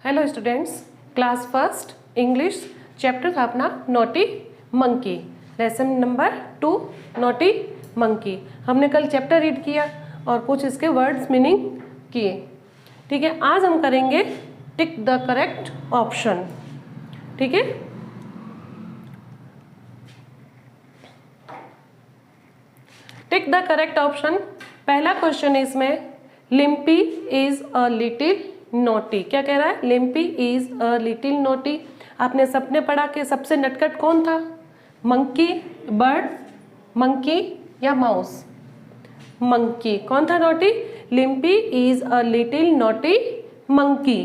Hello students, class first English chapter था अपना naughty monkey, lesson number 2 naughty monkey. हमने कल चैप्टर रीड किया और कुछ इसके वर्ड्स मीनिंग किए। ठीक है, आज हम करेंगे टिक द करेक्ट ऑप्शन। ठीक है, टिक द करेक्ट ऑप्शन। पहला क्वेश्चन है इसमें, lumpy is a little naughty. क्या कह रहा है? Lumpy is a little naughty. आपने सबने पढ़ा कि सबसे नटखट कौन था? मंकी, बर्ड, मंकी या माउस? मंकी। कौन था naughty? Lumpy is a little naughty monkey.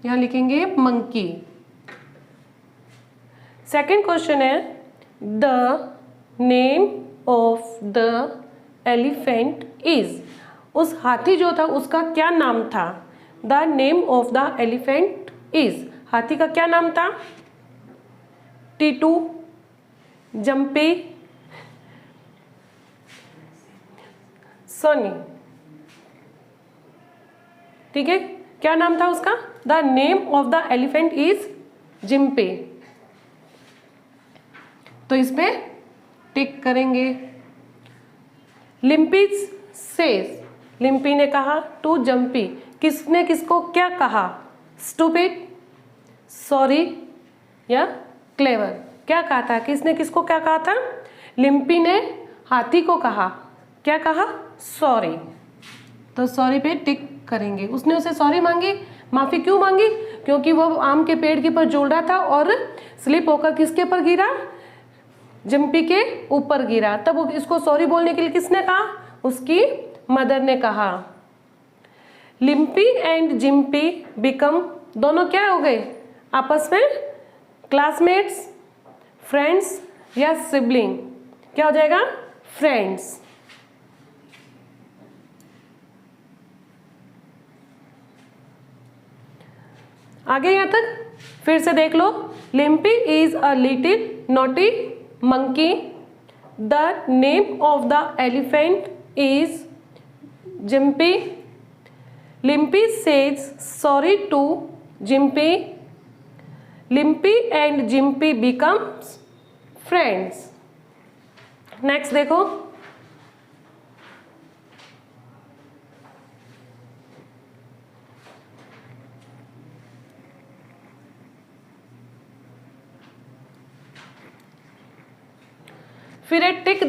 यहां लिखेंगे मंकी। सेकेंड क्वेश्चन है, the name of the elephant is. उस हाथी जो था उसका क्या नाम था? The name of the elephant is. हाथी का क्या नाम था? टीटू, जम्पी, सोनी। ठीक है, क्या नाम था उसका? The name of the elephant is gympie. तो इस पे टिक करेंगे। लिम्पी सेज, लिम्पी ने कहा टू जम्पी। किसने किसको क्या कहा? स्टूपिड, सॉरी या क्लेवर? क्या कहा था? किसने किसको क्या कहा था? लिम्पी ने हाथी को कहा, क्या कहा? सॉरी। तो सॉरी पे टिक करेंगे। उसने उसे सॉरी मांगी, माफी क्यों मांगी? क्योंकि वो आम के पेड़ के ऊपर झूल रहा था और स्लिप होकर किसके ऊपर गिरा? जिम्पी के ऊपर गिरा। तब इसको सॉरी बोलने के लिए किसने कहा? उसकी मदर ने कहा। लिम्पी एंड जिम्पी बिकम, दोनों क्या हो गए आपस में? क्लासमेट्स, फ्रेंड्स या सिबलिंग? क्या हो जाएगा? फ्रेंड्स। आगे यहां तक फिर से देख लो। Limpy is a little naughty monkey. The name of the elephant is Jimpy. Limpy says sorry to Jimpy. Limpy and Jimpy becomes friends. Next देखो, फिर है tick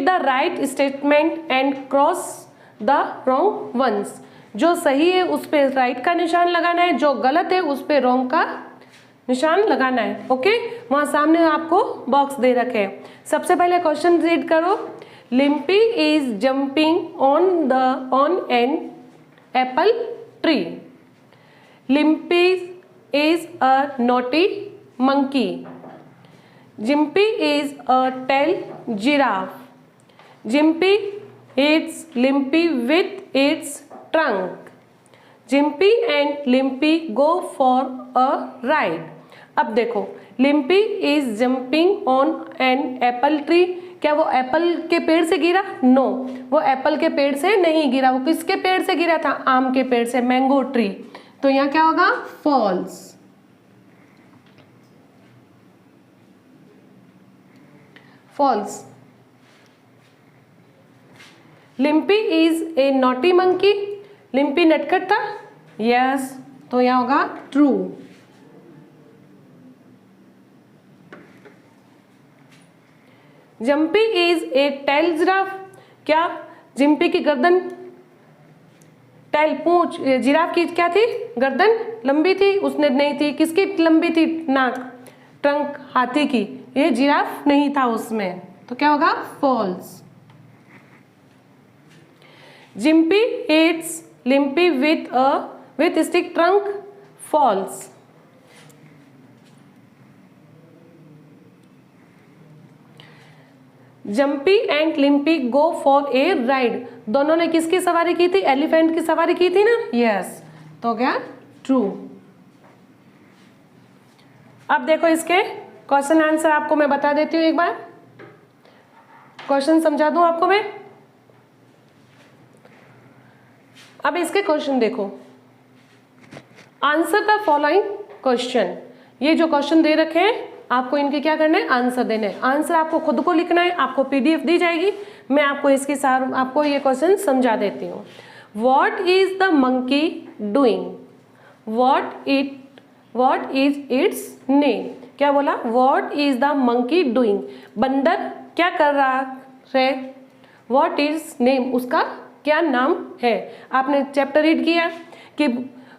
the right statement and cross the wrong ones. जो सही है उस पे right का निशान लगाना है, जो गलत है उस पे रॉन्ग का निशान लगाना है। ओके, वहां सामने आपको बॉक्स दे रखे हैं। सबसे पहले क्वेश्चन रीड करो। Limpy is jumping on an apple tree. Limpy is a naughty monkey. Jimpy is a tall giraffe. Jimpy hits Limpy with its trunk. Jimpy and Limpy go for a ride. अब देखो, Limpy is jumping on an apple tree. क्या वो Apple के पेड़ से गिरा? No, वो Apple के पेड़ से नहीं गिरा। वो किसके पेड़ से गिरा था? आम के पेड़ से, मैंगो ट्री। तो यहाँ क्या होगा? False. False. Limpy is a naughty monkey. Limpy नटखट था? यस, तो यहां होगा true. Jumpy is a tall giraffe. क्या जिम्पी की गर्दन, टेल पूंछ, जिराफ की क्या थी? गर्दन लंबी थी? उसने नहीं थी। किसकी लंबी थी? नाक, ट्रंक हाथी की। ये जिराफ नहीं था उसमें, तो क्या होगा? False. Jimpy hits Limpy with stick trunk. False. Jumpy and Limpy go for a ride. दोनों ने किसकी सवारी की थी? एलिफेंट की सवारी की थी ना? यस, तो क्या? ट्रू। अब देखो इसके क्वेश्चन आंसर आपको मैं बता देती हूँ। एक बार क्वेश्चन समझा दूं आपको मैं। अब इसके क्वेश्चन देखो। Answer the following question. ये जो क्वेश्चन दे रखे हैं आपको इनके क्या करना है, आंसर देना है। आंसर आपको खुद को लिखना है, आपको पीडीएफ दी जाएगी, मैं आपको इसके साथ आपको ये क्वेश्चन समझा देती हूँ। What is the monkey doing, what is it's name. क्या बोला, what is the monkey doing, बंदर क्या कर रहा है। व्हाट इज नेम, उसका क्या नाम है। आपने चैप्टर रीड किया कि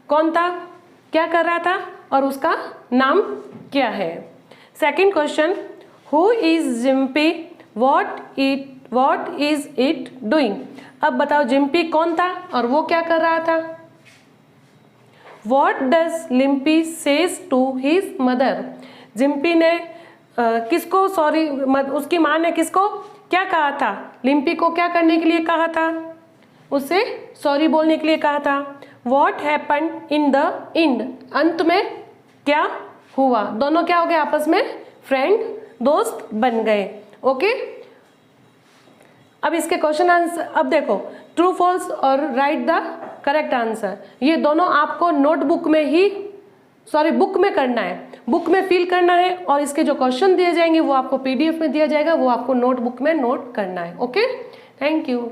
कौन था, क्या कर रहा था और उसका नाम क्या है। Second question, who is gympie, what is it doing. अब बताओ जिम्पी कौन था और वो क्या कर रहा था। What does Limpy says to his mother. Jimpy ने किसको सॉरी, उसकी माँ ने किसको क्या कहा था, लिम्पी को क्या करने के लिए कहा था, उससे सॉरी बोलने के लिए कहा था। What happened in the end, अंत में क्या हुआ। दोनों क्या हो गए आपस में, फ्रेंड, दोस्त बन गए। ओके, अब इसके क्वेश्चन आंसर, अब देखो ट्रू फॉल्स और राइट द करेक्ट आंसर, ये दोनों आपको नोटबुक में ही बुक में करना है, बुक में फिल करना है। और इसके जो क्वेश्चन दिए जाएंगे वो आपको पीडीएफ में दिया जाएगा, वो आपको नोटबुक में नोट करना है। Okay, thank you.